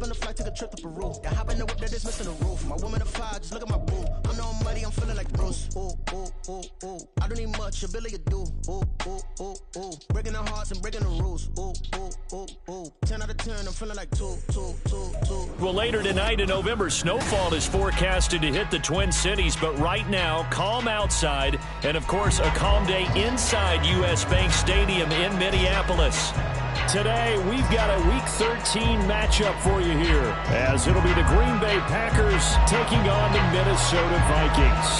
Hop in the flight, take a trip to Peru. Yeah, hop in the whip that is missing the roof. My woman a fire, just look at my boo. I'm no money, I'm feeling like Bruce. Ooh, ooh, ooh, ooh. I don't need much, ability to do. Ooh, ooh, ooh, ooh. Breaking the hearts and breaking the rules. Ooh, ooh, ooh, ooh. 10 out of 10, I'm feeling like 2. Well, later tonight in November, snowfall is forecasted to hit the Twin Cities, but right now, calm outside, and of course, a calm day inside U.S. Bank Stadium in Minneapolis. Today, we've got a Week 13 matchup for you here, as it'll be the Green Bay Packers taking on the Minnesota Vikings.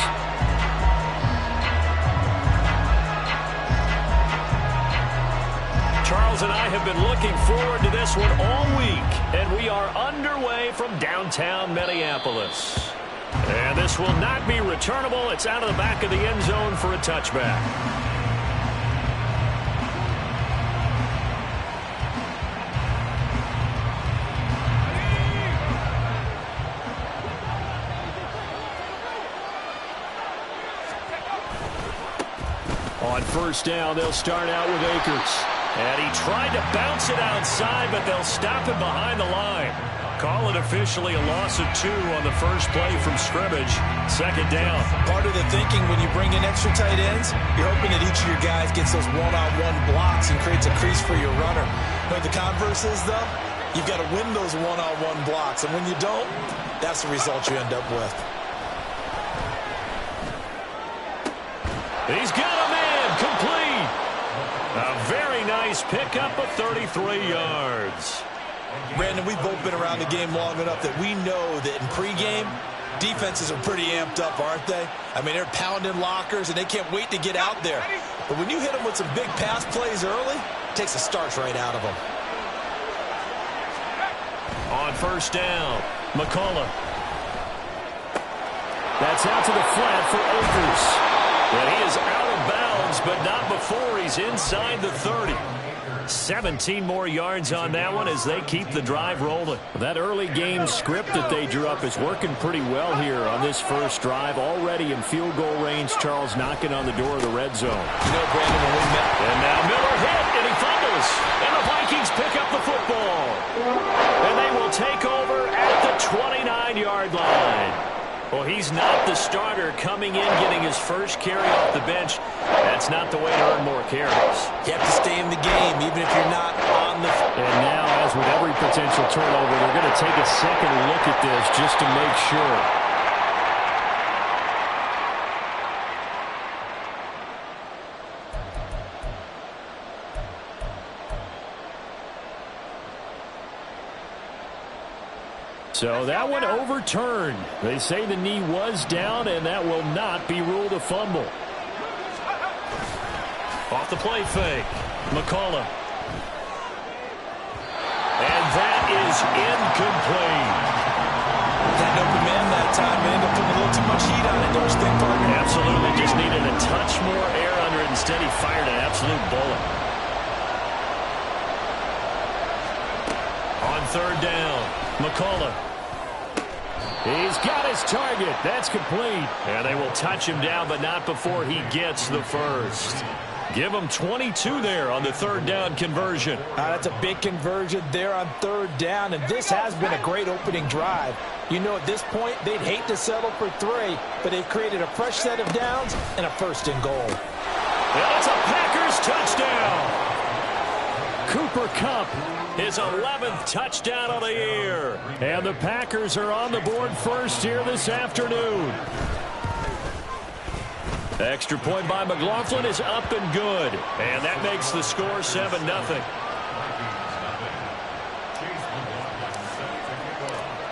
Charles and I have been looking forward to this one all week, and we are underway from downtown Minneapolis. And this will not be returnable. It's out of the back of the end zone for a touchback. On first down, they'll start out with Akers. And he tried to bounce it outside, but they'll stop it behind the line. Call it officially a loss of 2 on the first play from scrimmage. Second down. Part of the thinking when you bring in extra tight ends, you're hoping that each of your guys gets those one-on-one blocks and creates a crease for your runner. But the converse is, though, you've got to win those one-on-one blocks. And when you don't, that's the result you end up with. He's got a man complete. A very nice pickup of 33 yards. Brandon, we've both been around the game long enough that we know that in pregame, defenses are pretty amped up, aren't they? I mean, they're pounding lockers, and they can't wait to get out there. But when you hit them with some big pass plays early, it takes the starch right out of them. On first down, McCullough. That's out to the flat for Akers. And he is out of bounds, but not before he's inside the 30. 17 more yards on that one as they keep the drive rolling. That early game script that they drew up is working pretty well here on this first drive. Already in field goal range, Charles knocking on the door of the red zone. You know, Brandon, when we met. And now Miller hit, and he fumbles. And the Vikings pick up the football. And they will take over at the 29-yard line. Well, he's not the starter coming in, getting his first carry off the bench. That's not the way to earn more carries. You have to stay in the game, even if you're not on the... And now, as with every potential turnover, they're going to take a second look at this just to make sure. So that one overturned. They say the knee was down, and that will not be ruled a fumble. Off the play fake, McCullough. And that is incomplete. That open man that time ended up putting a little too much heat on it, don't you think, partner? Absolutely. Just needed a touch more air under it. Instead, he fired an absolute bullet. On third down, McCullough. He's got his target. That's complete. And they will touch him down, but not before he gets the first. Give him 22 there on the third down conversion. That's a big conversion there on third down, and this has been a great opening drive. You know, at this point, they'd hate to settle for 3, but they've created a fresh set of downs and a first and goal. And it's a Packers touchdown. Cooper Kupp, his 11th touchdown of the year. And the Packers are on the board first here this afternoon. Extra point by McLaughlin is up and good. And that makes the score 7-0.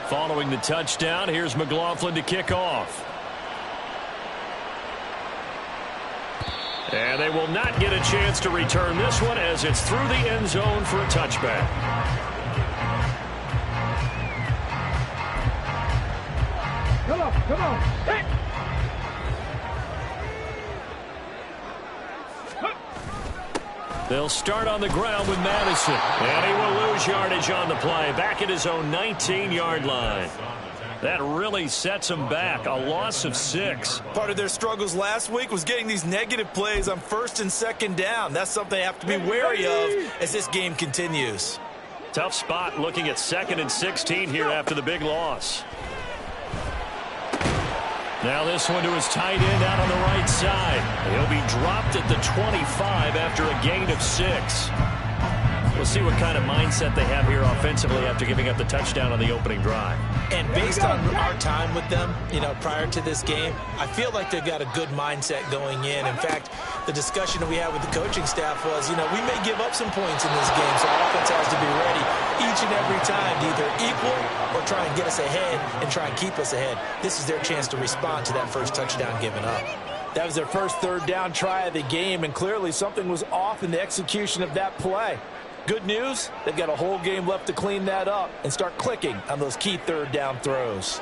Following the touchdown, here's McLaughlin to kick off. And they will not get a chance to return this one as it's through the end zone for a touchback. Come on. Hey. They'll start on the ground with Madison. And he will lose yardage on the play. Back at his own 19-yard line. That really sets them back. A loss of 6. Part of their struggles last week was getting these negative plays on first and second down. That's something they have to be wary of as this game continues. Tough spot looking at 2nd and 16 here after the big loss. Now this one to his tight end out on the right side. He'll be dropped at the 25 after a gain of 6. We'll see what kind of mindset they have here offensively after giving up the touchdown on the opening drive. And based on our time with them, prior to this game, I feel like they've got a good mindset going in. In fact, the discussion that we had with the coaching staff was, we may give up some points in this game, so our offense has to be ready each and every time to either equal or try and get us ahead and try and keep us ahead. This is their chance to respond to that first touchdown given up. That was their first 3rd down try of the game, and clearly something was off in the execution of that play. Good news, they've got a whole game left to clean that up and start clicking on those key 3rd down throws.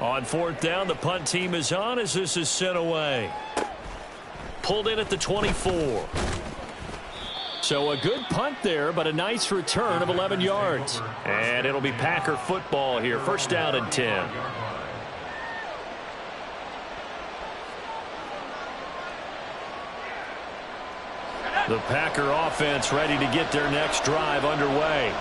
On 4th down, the punt team is on as this is sent away. Pulled in at the 24. So a good punt there, but a nice return of 11 yards. And it'll be Packer football here. 1st down and 10. The Packer offense ready to get their next drive underway.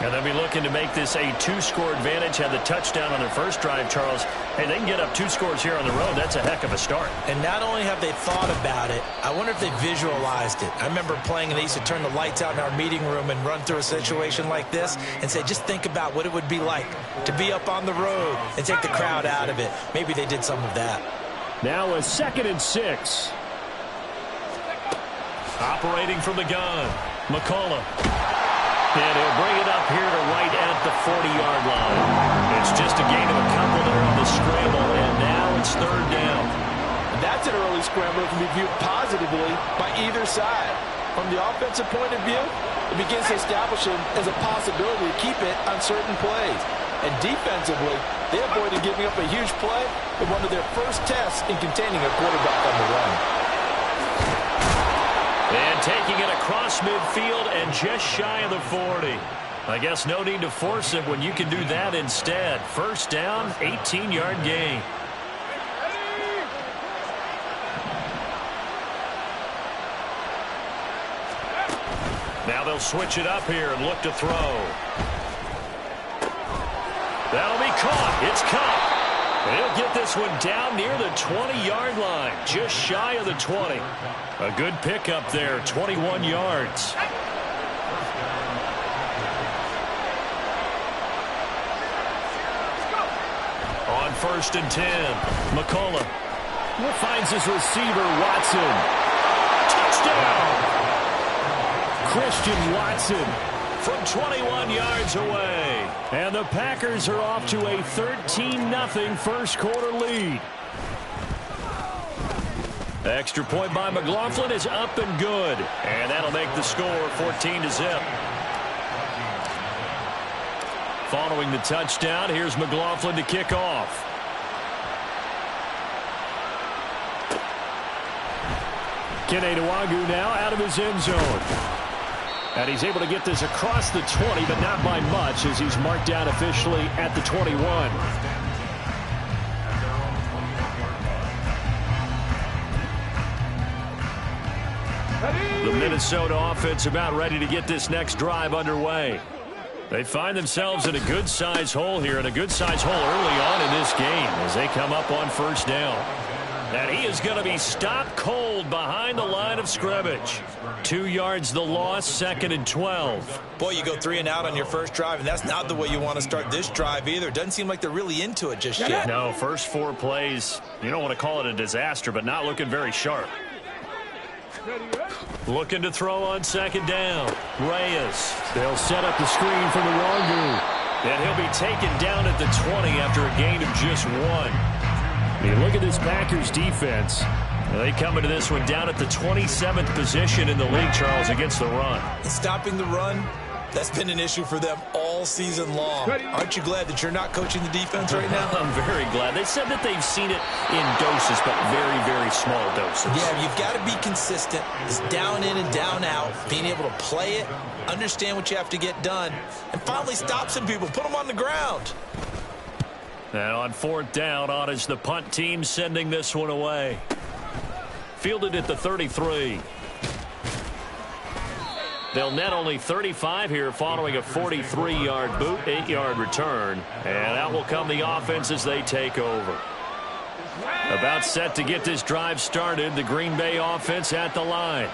And they'll be looking to make this a 2-score advantage. Had the touchdown on their first drive, Charles. Hey, they can get up 2 scores here on the road. That's a heck of a start. And not only have they thought about it, I wonder if they visualized it. I remember playing, and they used to turn the lights out in our meeting room and run through a situation like this and say, just think about what it would be like to be up on the road and take the crowd out of it. Maybe they did some of that. Now a 2nd and 6. Operating from the gun, McCullough. And he'll bring it up here to right at the 40-yard line. It's just a gain of a couple there on the scramble, and now it's 3rd down. And that's an early scramble that can be viewed positively by either side. From the offensive point of view, it begins to establish him as a possibility to keep it on certain plays. And defensively, they avoided giving up a huge play in one of their first tests in containing a quarterback on the run. And taking it across midfield and just shy of the 40. I guess no need to force it when you can do that instead. 1st down, 18-yard gain. Now they'll switch it up here and look to throw. That'll be caught. It's caught. He'll get this one down near the 20-yard line, just shy of the 20. A good pickup there, 21 yards. On 1st and 10, McCullough finds his receiver, Watson. Touchdown! Christian Watson from 21 yards away. And the Packers are off to a 13-0 first quarter lead. The extra point by McLaughlin is up and good. And that'll make the score 14-0. Following the touchdown, here's McLaughlin to kick off. Kene Nwagu now out of his end zone. And he's able to get this across the 20, but not by much as he's marked down officially at the 21. The Minnesota offense about ready to get this next drive underway. They find themselves in a good-sized hole here, and a good-sized hole early on in this game as they come up on 1st down. And he is going to be stopped cold behind the line of scrimmage. 2 yards the loss, 2nd and 12. Boy, you go 3 and out on your first drive, and that's not the way you want to start this drive either. Doesn't seem like they're really into it just yet. No, first 4 plays, you don't want to call it a disaster, but not looking very sharp. Looking to throw on 2nd down. Reyes. They'll set up the screen for the Nwagu. And he'll be taken down at the 20 after a gain of just 1. You look at this Packers defense. They come into this one down at the 27th position in the league, Charles, against the run. Stopping the run, that's been an issue for them all season long. Aren't you glad that you're not coaching the defense right now? I'm very glad. They said that they've seen it in doses, but very, very small doses. Yeah, you've got to be consistent. It's down in and down out, being able to play it, understand what you have to get done, and finally stop some people, put them on the ground. And on 4th down, on is the punt team sending this one away. Fielded at the 33. They'll net only 35 here following a 43-yard boot, 8-yard return. And out will come the offense as they take over. About set to get this drive started, the Green Bay offense at the line.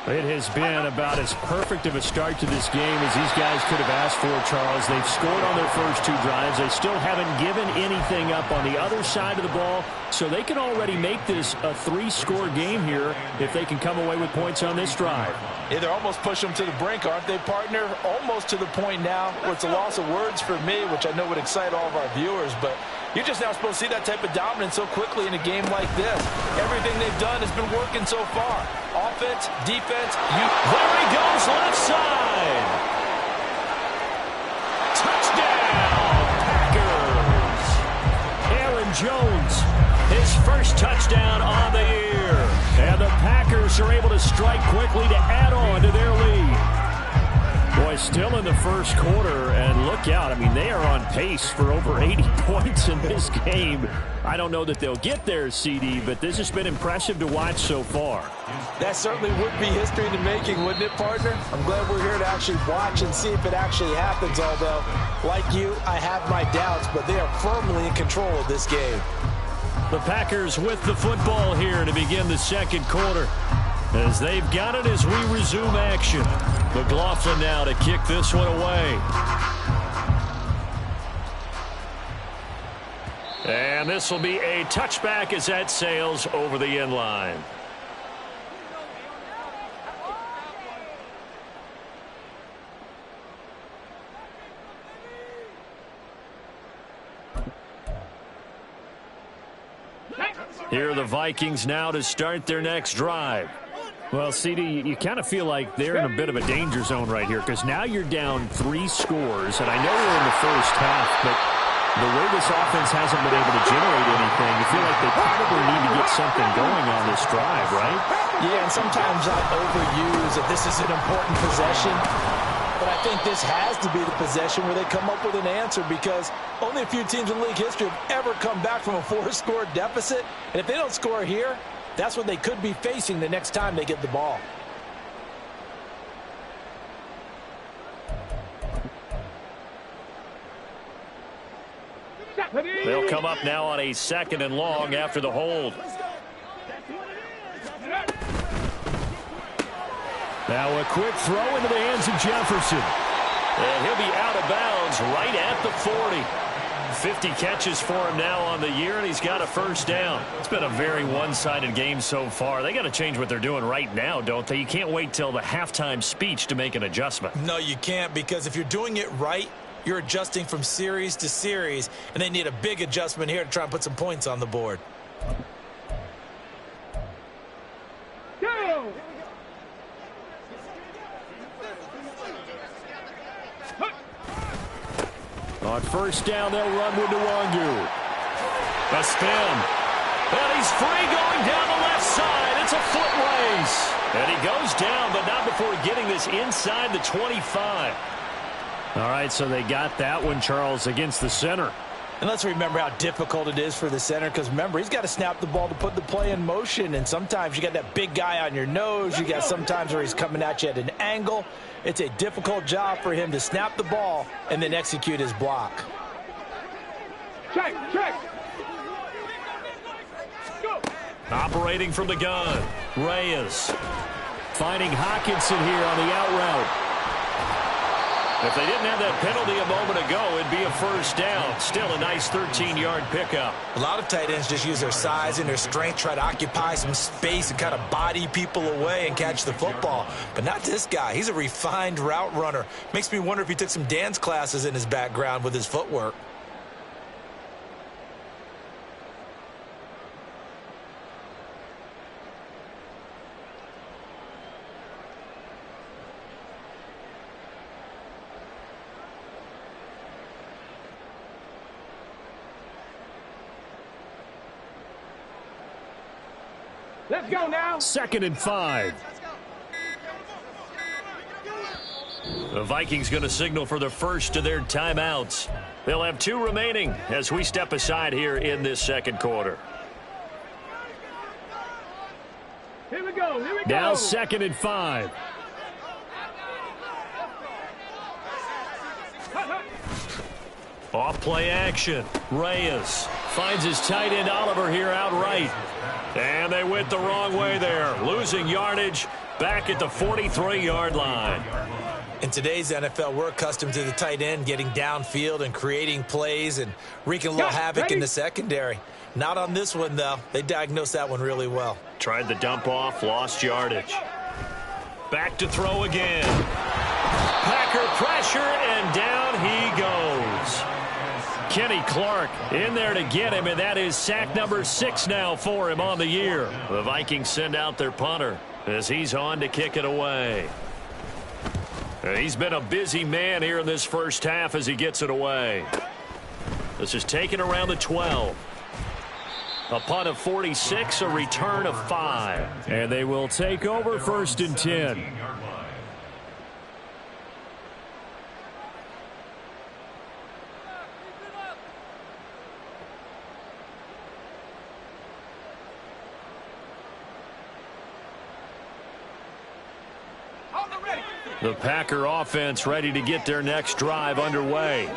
It has been about as perfect of a start to this game as these guys could have asked for, Charles. They've scored on their first 2 drives. They still haven't given anything up on the other side of the ball, so they can already make this a 3-score game here if they can come away with points on this drive. Yeah, they're almost pushing them to the brink, aren't they, partner? Almost to the point now where it's a loss of words for me, which I know would excite all of our viewers, but you're just now supposed to see that type of dominance so quickly in a game like this. Everything they've done has been working so far. Offense, defense, there he goes, left side. Touchdown, Packers. Aaron Jones, his first touchdown on the year. And the Packers are able to strike quickly to add on to their lead. Boy, still in the first quarter, and look out. I mean, they are on pace for over 80 points in this game. I don't know that they'll get there, CD, but this has been impressive to watch so far. That certainly would be history in the making, wouldn't it, partner? I'm glad we're here to actually watch and see if it actually happens, although, like you, I have my doubts, but they are firmly in control of this game. The Packers with the football here to begin the second quarter. As they've got it as we resume action. McLaughlin now to kick this one away. And this will be a touchback as that sails over the end line. Here are the Vikings now to start their next drive. Well, CD, you kind of feel like they're in a bit of a danger zone right here because now you're down 3 scores, and I know we're in the first half, but the way this offense hasn't been able to generate anything, you feel like they probably need to get something going on this drive, right? Yeah, and sometimes I overuse that this is an important possession, but I think this has to be the possession where they come up with an answer because only a few teams in league history have ever come back from a 4-score deficit, and if they don't score here, that's what they could be facing the next time they get the ball. They'll come up now on a 2nd and long after the hold. Now a quick throw into the hands of Jefferson. And he'll be out of bounds right at the 40. 50 catches for him now on the year, and he's got a first down. It's been a very one-sided game so far. They got to change what they're doing right now, don't they? You can't wait till the halftime speech to make an adjustment. No, you can't, because if you're doing it right, you're adjusting from series to series, and they need a big adjustment here to try and put some points on the board. Go! On first down, they'll run with Nwangu. A spin. And he's free going down the left side. It's a foot race. And he goes down, but not before getting this inside the 25. All right, so they got that one, Charles, against the center. And let's remember how difficult it is for the center because, remember, he's got to snap the ball to put the play in motion. And sometimes you got that big guy on your nose. You got sometimes where he's coming at you at an angle. It's a difficult job for him to snap the ball and then execute his block. Check, check. Go. Operating from the gun, Reyes. Finding Hockenson here on the out route. If they didn't have that penalty a moment ago, it'd be a first down. Still a nice 13-yard pickup. A lot of tight ends just use their size and their strength, try to occupy some space and kind of body people away and catch the football. But not this guy. He's a refined route runner. Makes me wonder if he took some dance classes in his background with his footwork. Let's go now. 2nd and 5. The Vikings going to signal for the first of their timeouts. They'll have 2 remaining as we step aside here in this second quarter. Here we go. Here we go. Now 2nd and 5. Off play action. Reyes finds his tight end Oliver here outright. And they went the wrong way there. Losing yardage back at the 43-yard line. In today's NFL, we're accustomed to the tight end getting downfield and creating plays and wreaking a little havoc in the secondary. Not on this one, though. They diagnosed that one really well. Tried the dump off, lost yardage. Back to throw again. Packer pressure, and down he goes. Kenny Clark in there to get him, and that is sack number 6 now for him on the year. The Vikings send out their punter as he's on to kick it away. He's been a busy man here in this first half as he gets it away. This is taken around the 12. A punt of 46, a return of 5. And they will take over 1st and 10. The Packer offense ready to get their next drive underway.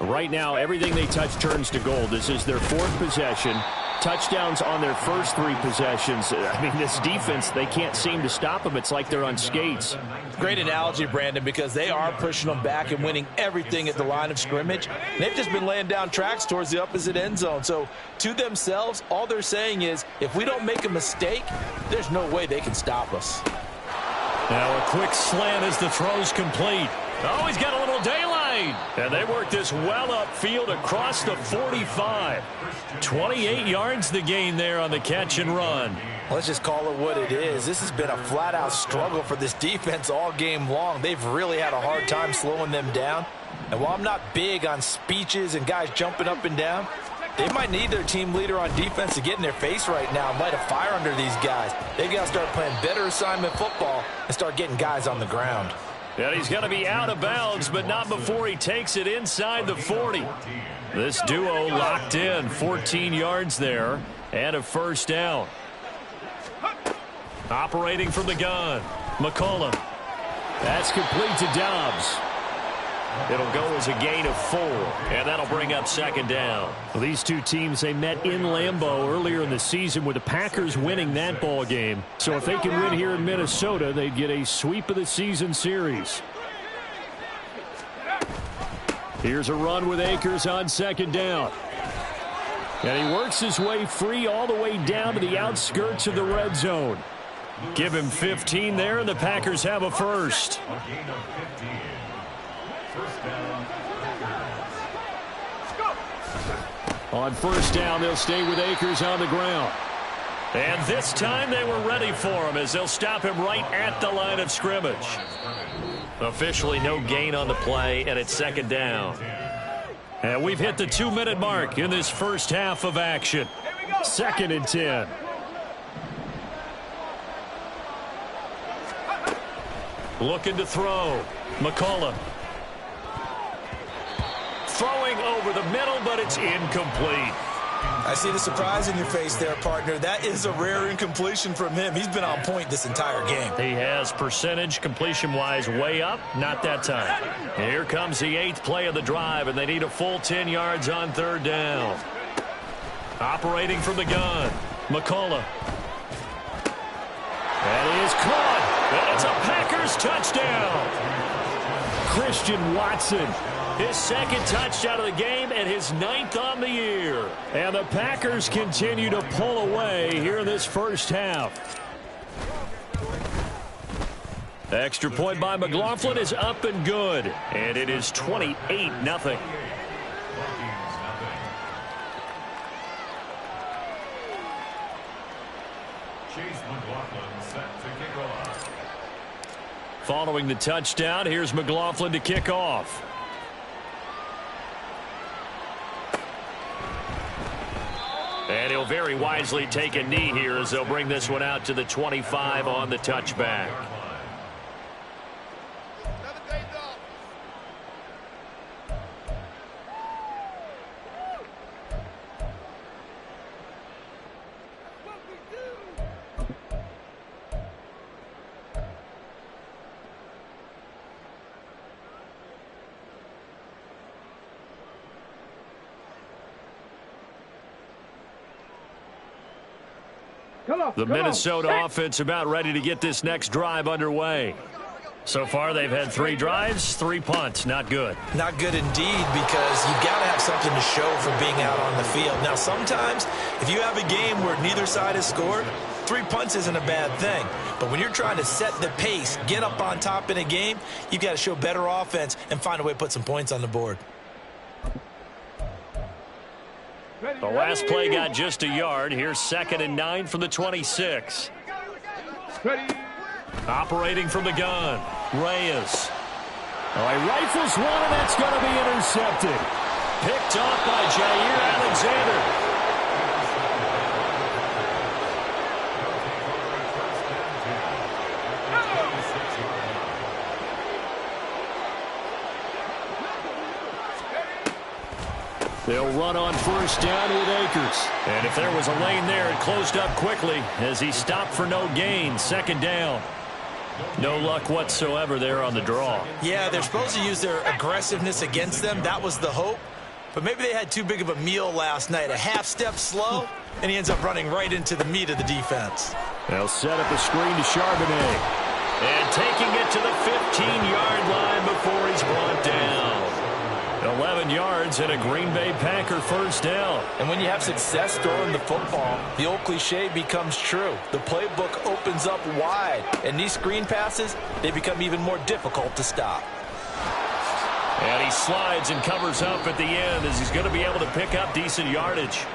Right now, everything they touch turns to gold. This is their 4th possession. Touchdowns on their first 3 possessions. I mean, this defense, they can't seem to stop them. It's like they're on skates. Great analogy, Brandon, because they are pushing them back and winning everything at the line of scrimmage. They've just been laying down tracks towards the opposite end zone. So, to themselves, all they're saying is, if we don't make a mistake, there's no way they can stop us. Now a quick slant as the throw's complete. Oh, he's got a little daylight. And they work this well upfield across the 45. 28 yards the gain there on the catch and run. Let's just call it what it is. This has been a flat-out struggle for this defense all game long. They've really had a hard time slowing them down. And while I'm not big on speeches and guys jumping up and down, they might need their team leader on defense to get in their face right now and light a fire under these guys. They've got to start playing better assignment football and start getting guys on the ground. And he's going to be out of bounds, but not before he takes it inside the 40. This duo locked in, 14 yards there, and a first down. Operating from the gun, McCollum. That's complete to Dobbs. It'll go as a gain of 4, and that'll bring up 2nd down. Well, these two teams, they met in Lambeau earlier in the season with the Packers winning that ball game. So if they can win here in Minnesota, they'd get a sweep of the season series. Here's a run with Akers on 2nd down. And he works his way free all the way down to the outskirts of the red zone. Give him 15 there, and the Packers have a first. On 1st down, they'll stay with Akers on the ground. And this time they were ready for him as they'll stop him right at the line of scrimmage. Officially no gain on the play, and it's 2nd down. And we've hit the 2-minute mark in this first half of action. 2nd and 10. Looking to throw. McCollum. Throwing over the middle, but it's incomplete. I see the surprise in your face there, partner. That is a rare incompletion from him. He's been on point this entire game. He has percentage completion-wise way up. Not that time. Here comes the 8th play of the drive, and they need a full 10 yards on 3rd down. Operating from the gun, McCullough. That is caught. And it's a Packers touchdown. Christian Watson. His 2nd touchdown of the game and his 9th on the year. And the Packers continue to pull away here in this first half. Extra point by McLaughlin is up and good. And it is 28-0. Following the touchdown, here's McLaughlin to kick off. And he'll very wisely take a knee here as they'll bring this one out to the 25 on the touchback. The Minnesota offense about ready to get this next drive underway. So far, they've had 3 drives, 3 punts. Not good. Not good indeed, because you've got to have something to show for being out on the field. Now, sometimes, if you have a game where neither side has scored, 3 punts isn't a bad thing. But when you're trying to set the pace, get up on top in a game, you've got to show better offense and find a way to put some points on the board. The last play got just a yard. Here's 2nd and 9 from the 26. Operating from the gun, Reyes. Oh, he rifles one, and that's going to be intercepted. Picked off by Jair Alexander. They'll run on 1st down with Akers. And if there was a lane there, it closed up quickly as he stopped for no gain. 2nd down. No luck whatsoever there on the draw. Yeah, they're supposed to use their aggressiveness against them. That was the hope. But maybe they had too big of a meal last night. A half step slow, and he ends up running right into the meat of the defense. They'll set up a screen to Charbonnet. And taking it to the 15-yard line before he's brought down. 11 yards and a Green Bay Packer 1st down. And when you have success throwing the football, the old cliche becomes true. The playbook opens up wide, and these screen passes, they become even more difficult to stop. And he slides and covers up at the end as he's going to be able to pick up decent yardage.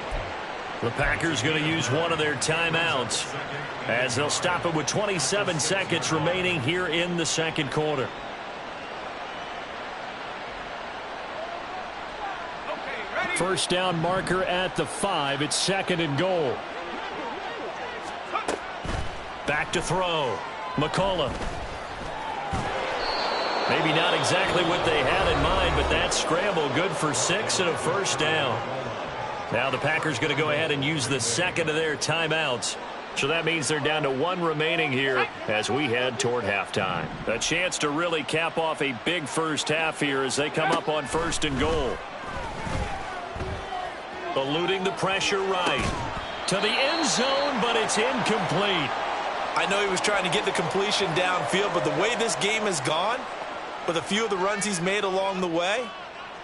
The Packers going to use one of their timeouts as they'll stop it with 27 seconds remaining here in the 2nd quarter. First down marker at the 5. It's 2nd and goal. Back to throw. McCullough. Maybe not exactly what they had in mind, but that scramble good for 6 and a 1st down. Now the Packers going to go ahead and use the 2nd of their timeouts. So that means they're down to 1 remaining here as we head toward halftime. A chance to really cap off a big first half here as they come up on 1st and goal. Eluding the pressure right. To the end zone, but it's incomplete. I know he was trying to get the completion downfield, but the way this game has gone, with a few of the runs he's made along the way,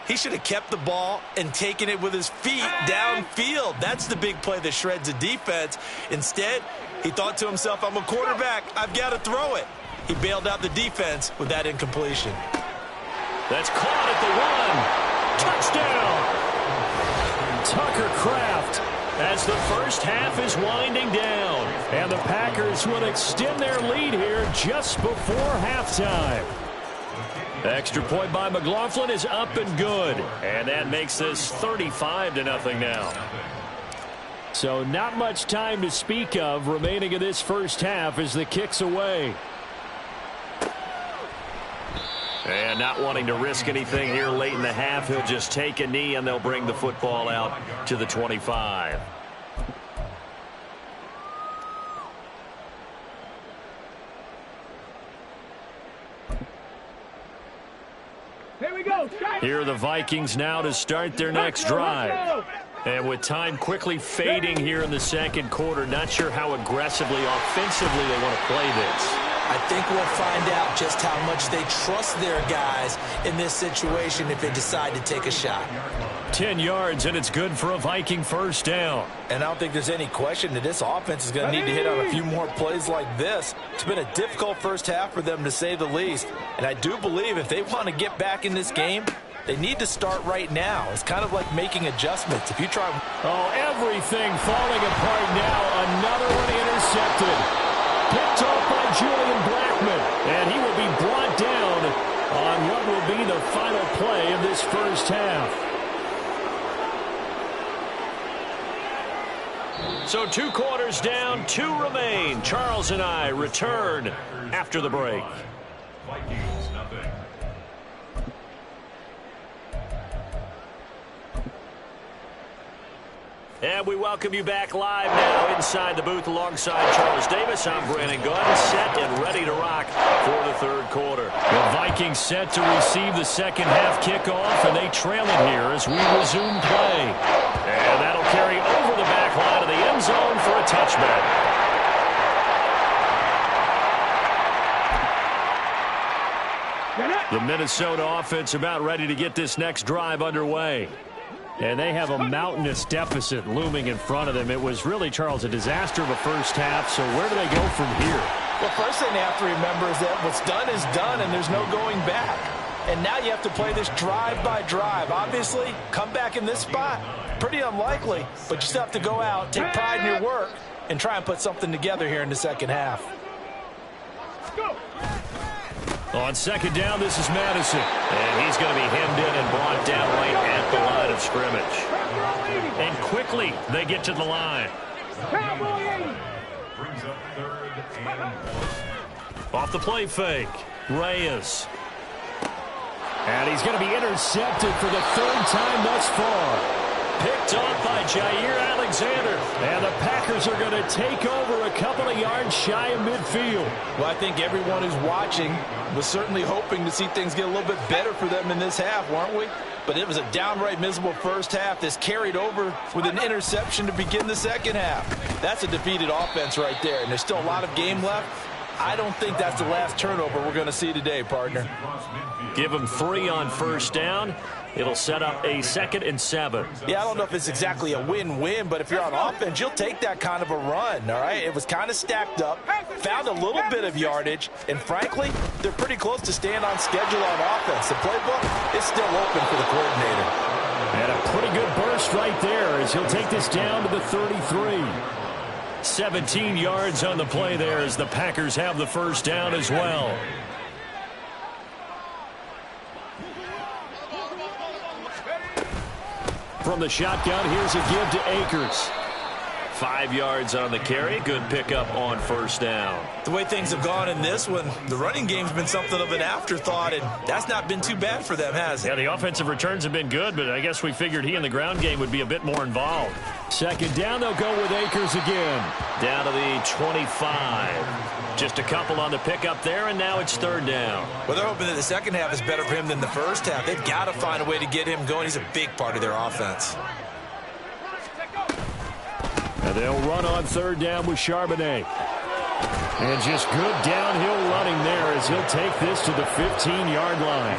he should have kept the ball and taken it with his feet downfield. That's the big play that shreds a defense. Instead, he thought to himself, I'm a quarterback. I've got to throw it. He bailed out the defense with that incompletion. That's caught at the 1. Touchdown. Tucker Kraft. As the first half is winding down. And the Packers will extend their lead here just before halftime. Extra point by McLaughlin is up and good. And that makes this 35-0 now. So not much time to speak of remaining in this first half as the kick's away. And not wanting to risk anything here late in the half, he'll just take a knee and they'll bring the football out to the 25. Here we go. Here are the Vikings now to start their next drive. And with time quickly fading here in the 2nd quarter, not sure how aggressively, offensively they want to play this. I think we'll find out just how much they trust their guys in this situation if they decide to take a shot. 10 yards, and it's good for a Viking 1st down. And I don't think there's any question that this offense is going to need to hit on a few more plays like this. It's been a difficult first half for them, to say the least. And I do believe if they want to get back in this game, they need to start right now. It's kind of like making adjustments. If you try... Oh, everything falling apart now. Another one intercepted. Picked off by Julian Blackman. And he will be brought down on what will be the final play of this first half. So 2 quarters down, 2 remain. Charles and I return after the break. Vikings, nothing. And we welcome you back live now inside the booth alongside Charles Davis. I'm Brandon Gunn, set and ready to rock for the 3rd quarter. The Vikings set to receive the 2nd half kickoff, and they trail it here as we resume play. And that'll carry over the back line of the end zone for a touchback. The Minnesota offense about ready to get this next drive underway. And they have a mountainous deficit looming in front of them. It was really, Charles, a disaster of a first half. So where do they go from here? Well, first thing they have to remember is that what's done is done, and there's no going back. And now you have to play this drive by drive. Obviously, come back in this spot. Pretty unlikely, but you still have to go out, take pride in your work, and try and put something together here in the second half. On second down, this is Madison. And he's going to be hemmed in and brought down right at the line of scrimmage. And quickly, they get to the line. Brings up 3rd and 1. Off the play fake, Reyes. And he's going to be intercepted for the 3rd time thus far. Picked off by Jair Alexander. And the Packers are going to take over a couple of yards shy of midfield. Well, I think everyone who's watching was certainly hoping to see things get a little bit better for them in this half, weren't we? But it was a downright miserable first half. This carried over with an interception to begin the second half. That's a defeated offense right there, and there's still a lot of game left. I don't think that's the last turnover we're going to see today, partner. Give them 3 on first down. It'll set up a 2nd and 7. Yeah, I don't know if it's exactly a win-win, but if you're on offense, you'll take that kind of a run, all right? It was kind of stacked up, found a little bit of yardage, and frankly, they're pretty close to staying on schedule on offense. The playbook is still open for the coordinator. And a pretty good burst right there as he'll take this down to the 33. 17 yards on the play there as the Packers have the first down as well. From the shotgun, here's a give to Akers. 5 yards on the carry. Good pickup on first down. The way things have gone in this one, the running game's been something of an afterthought, and that's not been too bad for them, has it? Yeah, the offensive returns have been good, but I guess we figured he in the ground game would be a bit more involved. Second down, they'll go with Akers again. Down to the 25. Just a couple on the pickup there, and now it's 3rd down. Well, they're hoping that the second half is better for him than the first half. They've got to find a way to get him going. He's a big part of their offense. And they'll run on 3rd down with Charbonnet. And just good downhill running there as he'll take this to the 15-yard line.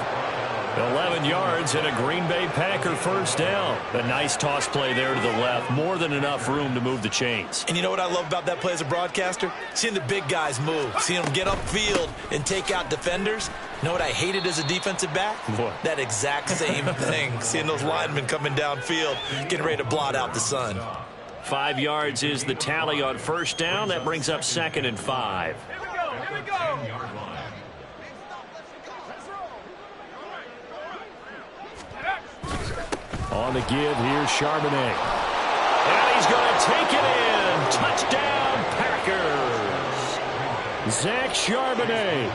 11 yards and a Green Bay Packer first down. A nice toss play there to the left. More than enough room to move the chains. And you know what I love about that play as a broadcaster? Seeing the big guys move. Seeing them get upfield and take out defenders. You know what I hated as a defensive back? What? That exact same thing. Seeing those linemen coming downfield, getting ready to blot out the sun. 5 yards is the tally on first down. That brings up 2nd and 5. Here we go. On the give, here's Charbonnet. And he's going to take it in. Touchdown, Packers. Zach Charbonnet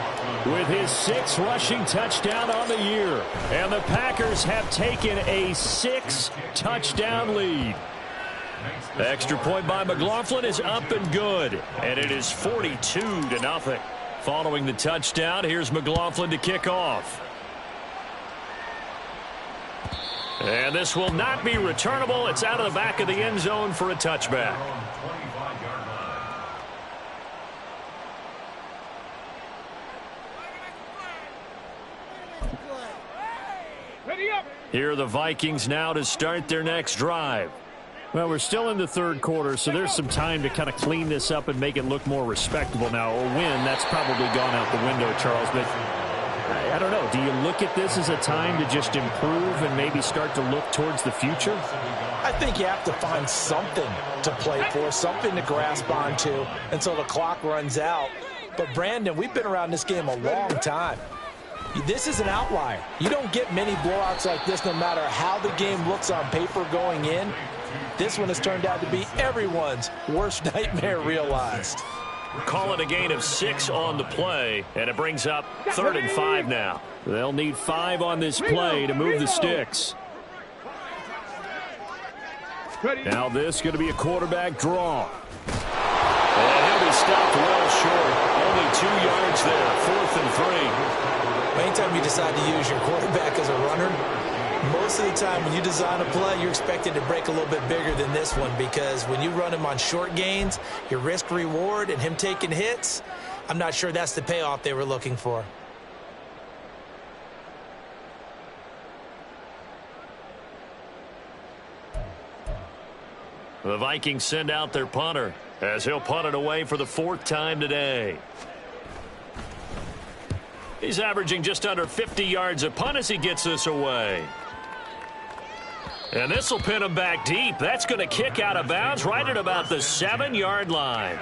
with his 6th rushing touchdown on the year. And the Packers have taken a 6-touchdown lead. Extra point by McLaughlin is up and good. And it is 42-0. Following the touchdown, here's McLaughlin to kick off. And this will not be returnable. It's out of the back of the end zone for a touchback. Here are the Vikings now to start their next drive. Well, we're still in the 3rd quarter, so there's some time to kind of clean this up and make it look more respectable. Now, a win, that's probably gone out the window, Charles, but I don't know. Do you look at this as a time to just improve and maybe start to look towards the future? I think you have to find something to play for, something to grasp onto until the clock runs out. But, Brandon, we've been around this game a long time. This is an outlier. You don't get many blowouts like this no matter how the game looks on paper going in. This one has turned out to be everyone's worst nightmare realized. Call it a gain of 6 on the play, and it brings up 3rd and 5 now. They'll need 5 on this play to move the sticks. Now this is going to be a quarterback draw. And he'll be stopped well short. Only 2 yards there, 4th and 3. Anytime you decide to use your quarterback as a runner, most of the time when you design a play, you're expected to break a little bit bigger than this one, because when you run him on short gains, your risk reward and him taking hits, I'm not sure that's the payoff they were looking for. The Vikings send out their punter as he'll punt it away for the 4th time today. He's averaging just under 50 yards a punt as he gets this away. And this will pin him back deep. That's going to kick out of bounds right at about the 7-yard line.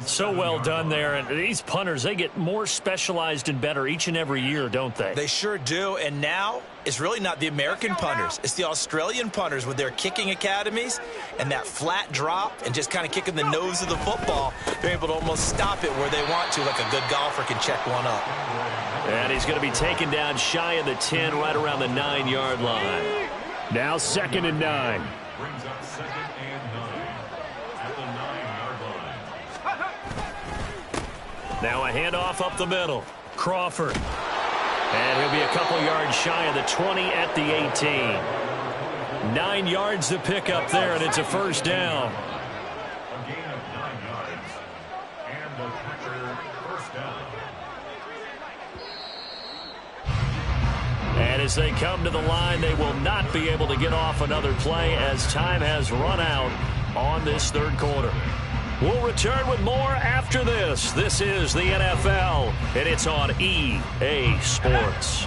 So well done there. And these punters, they get more specialized and better each and every year, don't they? They sure do. And now it's really not the American punters. It's the Australian punters with their kicking academies and that flat drop and just kind of kicking the nose of the football. They're able to almost stop it where they want to, like a good golfer can check one up. And he's going to be taken down shy of the 10, right around the 9-yard line. Now 2nd and 9. Brings up 2nd and 9 at the 9-yard line. Now a handoff up the middle. Crawford. And he'll be a couple yards shy of the 20 at the 18. 9 yards to pick up there, and it's a first down. A gain of 9 yards. And the Packer first down. And as they come to the line, they will not be able to get off another play as time has run out on this 3rd quarter. We'll return with more after this. This is the NFL, and it's on EA Sports.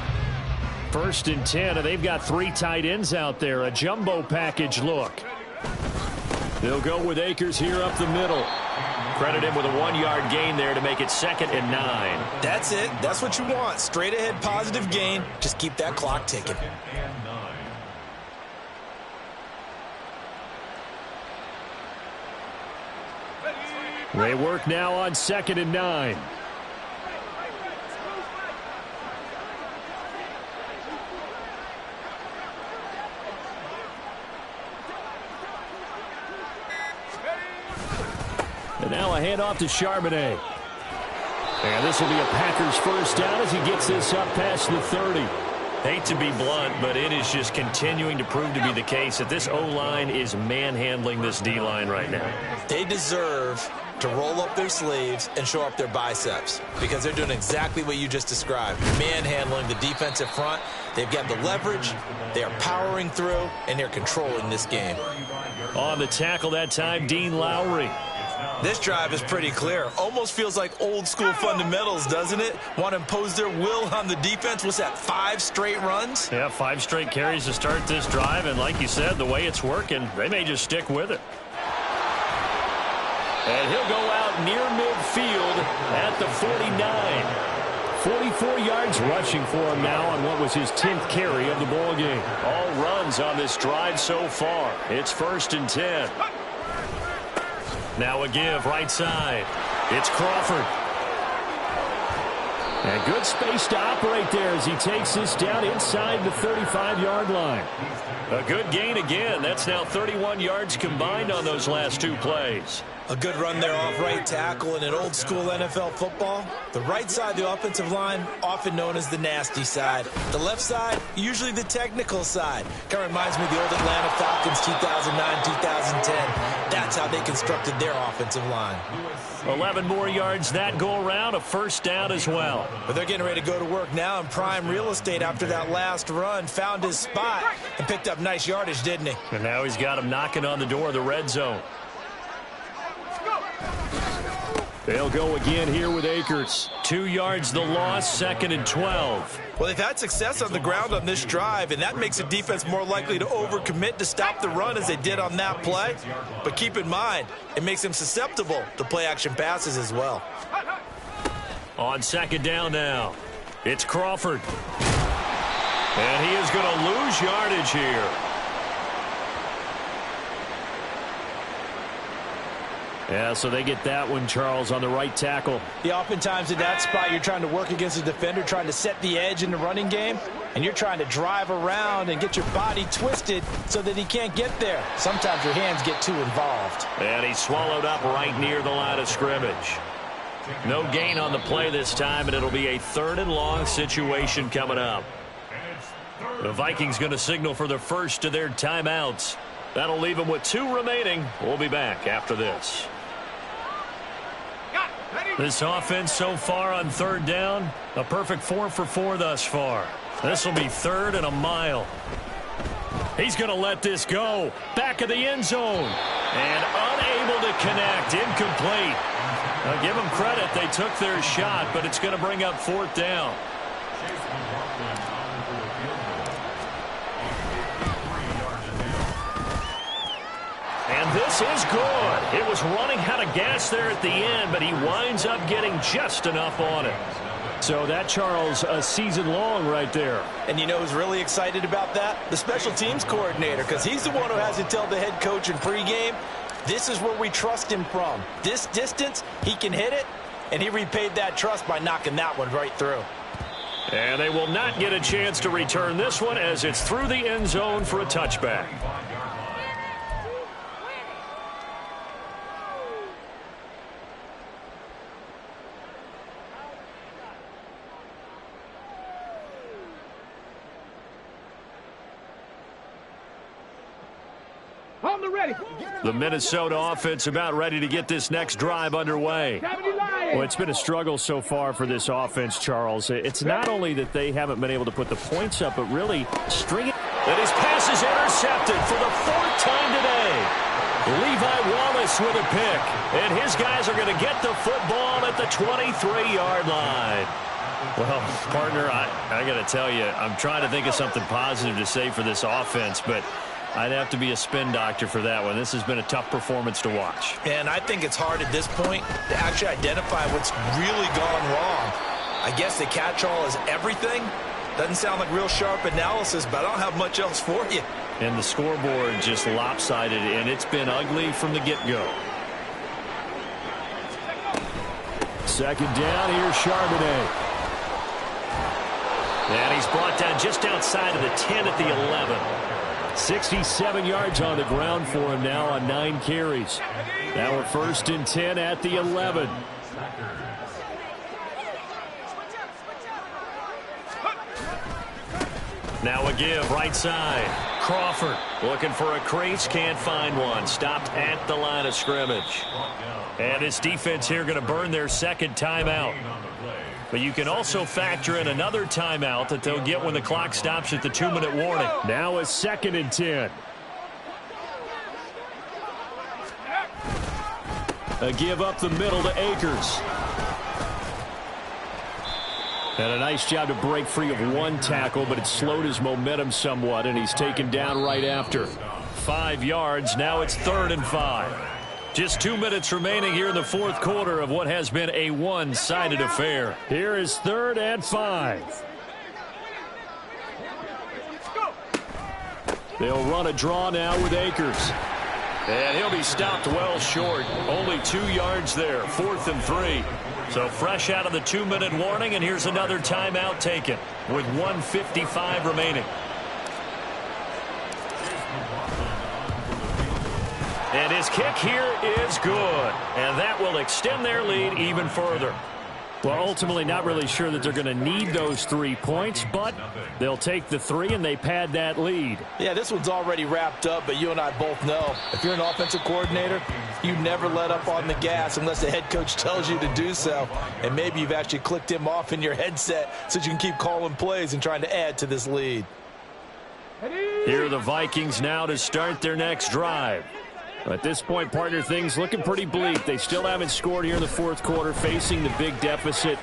1st and 10, and they've got 3 tight ends out there. A jumbo package look. They'll go with Akers here up the middle. Credit him with a 1-yard gain there to make it 2nd and 9. That's it. That's what you want. Straight ahead positive gain. Just keep that clock ticking. And 9. They work now on 2nd and 9. And now a handoff to Charbonnet. And this will be a Packers first down as he gets this up past the 30. Hate to be blunt, but it is just continuing to prove to be the case that this O-line is manhandling this D-line right now. They deserve to roll up their sleeves and show up their biceps because they're doing exactly what you just described. Manhandling the defensive front. They've got the leverage. They are powering through, and they're controlling this game. On the tackle that time, Dean Lowry. This drive is pretty clear. Almost feels like old school fundamentals, doesn't it? Want to impose their will on the defense. What's that, 5 straight runs? Yeah, 5 straight carries to start this drive, and like you said, the way it's working, they may just stick with it. And he'll go out near midfield at the 49. 44 yards rushing for him now on what was his 10th carry of the ball game. All runs on this drive so far. It's 1st and 10. Now a give right side. It's Crawford. And good space to operate there as he takes this down inside the 35-yard line. A good gain again. That's now 31 yards combined on those last 2 plays. A good run there off right tackle in an old school NFL football. The right side of the offensive line, often known as the nasty side. The left side, usually the technical side. Kind of reminds me of the old Atlanta Falcons 2009-2010. That's how they constructed their offensive line. 11 more yards that go around, a first down as well. But they're getting ready to go to work now in prime real estate after that last run. Found his spot and picked up nice yardage, didn't he? And now he's got him knocking on the door of the red zone. They'll go again here with Akers. 2 yards the loss, 2nd and 12. Well, they've had success on the ground on this drive, and that makes the defense more likely to overcommit to stop the run as they did on that play. But keep in mind, it makes them susceptible to play-action passes as well. On 2nd down now, it's Crawford. And he is going to lose yardage here. Yeah, so they get that one, Charles, on the right tackle. Yeah, oftentimes in that spot, you're trying to work against a defender, trying to set the edge in the running game, and you're trying to drive around and get your body twisted so that he can't get there. Sometimes your hands get too involved. And he's swallowed up right near the line of scrimmage. No gain on the play this time, and it'll be a 3rd and long situation coming up. The Vikings going to signal for the first of their timeouts. That'll leave them with 2 remaining. We'll be back after this. This offense so far on 3rd down, a perfect 4 for 4 thus far. This will be 3rd and a mile. He's going to let this go. Back of the end zone. And unable to connect. Incomplete. Now give them credit. They took their shot, but it's going to bring up 4th down. And this is good. It was running out of gas there at the end, but he winds up getting just enough on it. So that, Charles, a season long right there. And you know who's really excited about that? The special teams coordinator, because he's the one who has to tell the head coach in pregame, this is where we trust him from. This distance, he can hit it, and he repaid that trust by knocking that one right through. And they will not get a chance to return this one as it's through the end zone for a touchback. The Minnesota offense about ready to get this next drive underway. Well, it's been a struggle so far for this offense, Charles. It's not only that they haven't been able to put the points up, but really stringing. And his pass is intercepted for the 4th time today. Levi Wallace with a pick. And his guys are going to get the football at the 23-yard line. Well, partner, I got to tell you, I'm trying to think of something positive to say for this offense, but I'd have to be a spin doctor for that one. This has been a tough performance to watch. And I think it's hard at this point to actually identify what's really gone wrong. I guess the catch-all is everything. Doesn't sound like real sharp analysis, but I don't have much else for you. And the scoreboard just lopsided, and it's been ugly from the get-go. 2nd down, here's Charbonnet. And he's brought down just outside of the 10 at the 11. 67 yards on the ground for him now on 9 carries. Now we're 1st and 10 at the 11. Now a give, right side. Crawford looking for a crease, can't find one. Stopped at the line of scrimmage. And his defense here going to burn their 2nd timeout. But you can also factor in another timeout that they'll get when the clock stops at the 2-minute warning. Now a 2nd and 10. A give up the middle to Akers. And a nice job to break free of 1 tackle, but it slowed his momentum somewhat, and he's taken down right after. 5 yards. Now it's 3rd and 5. Just 2 minutes remaining here in the 4th quarter of what has been a one-sided affair. Here is 3rd and 5. They'll run a draw now with Akers. And he'll be stopped well short. Only 2 yards there. 4th and 3. So fresh out of the 2-minute warning, and here's another timeout taken with 1:55 remaining. And his kick here is good. And that will extend their lead even further. Well, ultimately not really sure that they're going to need those 3 points, but they'll take the 3 and they pad that lead. Yeah, this one's already wrapped up, but you and I both know if you're an offensive coordinator, you never let up on the gas unless the head coach tells you to do so. And maybe you've actually clicked him off in your headset so you can keep calling plays and trying to add to this lead. Here are the Vikings now to start their next drive. At this point, partner, things looking pretty bleak. They still haven't scored here in the 4th quarter, facing the big deficit.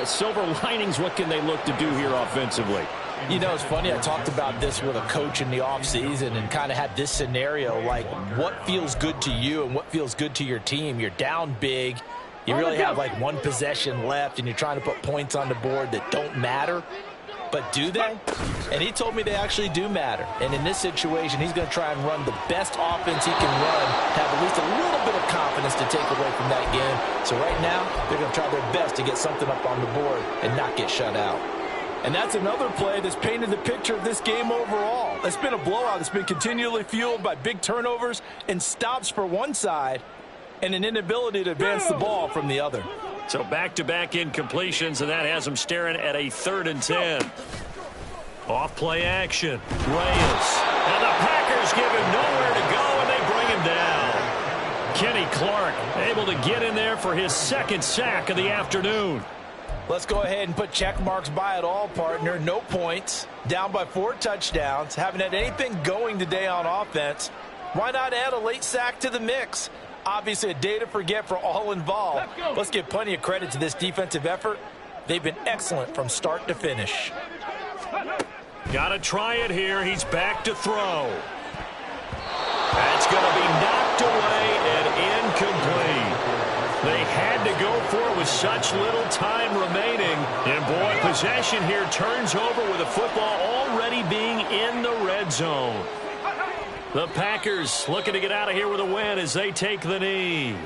Silver linings, what can they look to do here offensively? You know, it's funny, I talked about this with a coach in the offseason and kind of had this scenario, like what feels good to you and what feels good to your team. You're down big. You really have like 1 possession left, and you're trying to put points on the board that don't matter. But do they? And he told me they actually do matter. And in this situation, he's going to try and run the best offense he can run, have at least a little bit of confidence to take away from that game. So right now, they're going to try their best to get something up on the board and not get shut out. And that's another play that's painted the picture of this game overall. It's been a blowout that's been continually fueled by big turnovers and stops for one side and an inability to advance the ball from the other. So back-to-back incompletions, and that has them staring at a 3rd and 10. Off-play action. Reyes. And the Packers give him nowhere to go, and they bring him down. Kenny Clark able to get in there for his 2nd sack of the afternoon. Let's go ahead and put check marks by it all, partner. No points. Down by 4 touchdowns. Haven't had anything going today on offense. Why not add a late sack to the mix? Obviously a day to forget for all involved. Let's give plenty of credit to this defensive effort. They've been excellent from start to finish. Got to try it here. He's back to throw. That's going to be knocked away and incomplete. They had to go for it with such little time remaining. And, boy, possession here turns over with the football already being in the red zone. The Packers looking to get out of here with a win as they take the knee.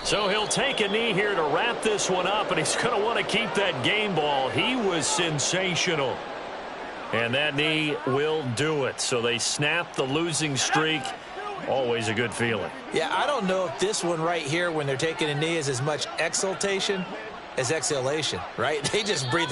So he'll take a knee here to wrap this one up, and he's going to want to keep that game ball. He was sensational. And that knee will do it. So they snap the losing streak. Always a good feeling. Yeah, I don't know if this one right here when they're taking a knee is as much exultation as exhalation, right? They just breathe